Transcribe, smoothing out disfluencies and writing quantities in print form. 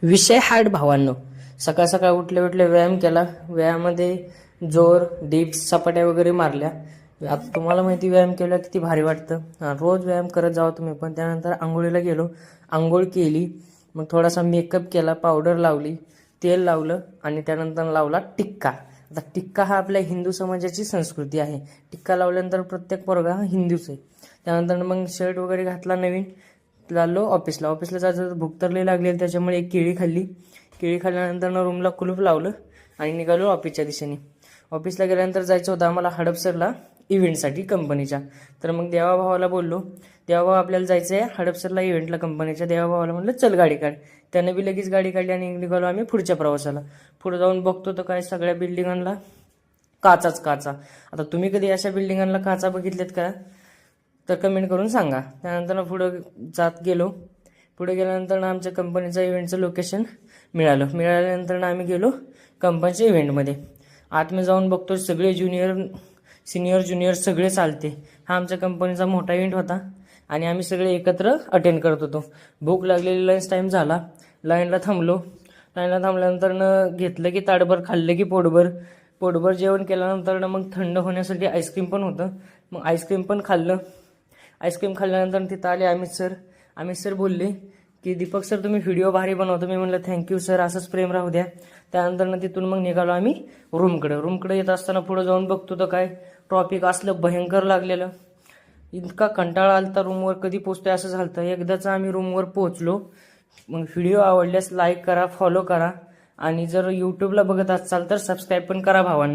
विषय हार्ड भावांनो. सकाळ सकाळ उठले उठले व्यायाम केला. व्यायामामध्ये जोर, डिप्स, सपाट्या वगैरे मारल्या. आता तुम्हाला माहिती व्यायाम केला किती भारी वाटतं. रोज व्यायाम करत जावा तुम्ही पण. त्यानंतर आंघोळीला गेलो, आंघोळ केली, मग थोडासा मेकअप केला, पावडर लावली, तेल लावलं आणि त्यानंतर लावला टिक्का. आता टिक्का हा आपल्या हिंदू समाजाची संस्कृती आहे. टिक्का लावल्यानंतर प्रत्येक पोरगा हा हिंदूच आहे. त्यानंतर मग शर्ट वगैरे घातला नवीन, चाललो ऑफिसला जायचं. भूक तर लई लागलेली, त्याच्यामुळे एक केळी खाल्ली. केळी खाल्ल्यानंतर रूमला कुलूप लावलं आणि निघालो ऑफिसच्या दिशेने. ऑफिसला गेल्यानंतर जायचं होतं आम्हाला हडपसरला इव्हेंटसाठी कंपनीच्या. तर मग देवाभावाला बोललो, देवाभाऊ आपल्याला जायचं आहे हडपसरला इव्हेंटला कंपनीच्या. देवाभावाला म्हणलं चल गाडी काढ. त्याने बी लगेच गाडी काढली आणि निघालो आम्ही पुढच्या प्रवासाला. पुढे जाऊन बघतो तर काय सगळ्या बिल्डिंगांना काचाच काचा. आता तुम्ही कधी अशा बिल्डिंगांना काचा बघितल्यात का? तर कमेंट करून सांगा. त्यानंतर पुढं जात गेलो. पुढे गेल्यानंतर आमच्या कंपनीचं इव्हेंटचं लोकेशन मिळाल्यानंतर आम्ही गेलो कंपनीच्या इव्हेंटमध्ये. आतमध्ये जाऊन बघतो सगळे सिनियर सगळे चालते. हा आमच्या कंपनीचा मोठा इव्हेंट होता आणि आम्ही सगळे एकत्र अटेंड करत होतो. भूक लागलेली, लंच टाईम झाला, लाईनला थांबल्यानंतर घेतलं की ताटभर, खाल्लं की पोटभर जेवण केल्यानंतर मग थंड होण्यासाठी आईस्क्रीम पण होतं. मग आईस्क्रीम पण खाल्लं. आईस्क्रीम खाल्ल्यानंतर तिथं आले अमित सर बोलले की दीपक सर तुम्ही व्हिडिओ भारी बनवतो. मी म्हणलं थँक्यू सर, असंच प्रेम राहू द्या. त्यानंतर तिथून मग निघालो आम्ही रूमकडे येत असताना पुढे जाऊन बघतो तर काय ट्रॉफिक असलं भयंकर लागलेलं. इतका कंटाळा आलता, रूमवर कधी पोचतोय असं झालं. एकदाच आम्ही रूमवर पोहोचलो. मग व्हिडिओ आवडल्यास लाईक करा, फॉलो करा आणि जर यूट्यूबला बघत असाल तर सबस्क्राईब पण करा भावांनो.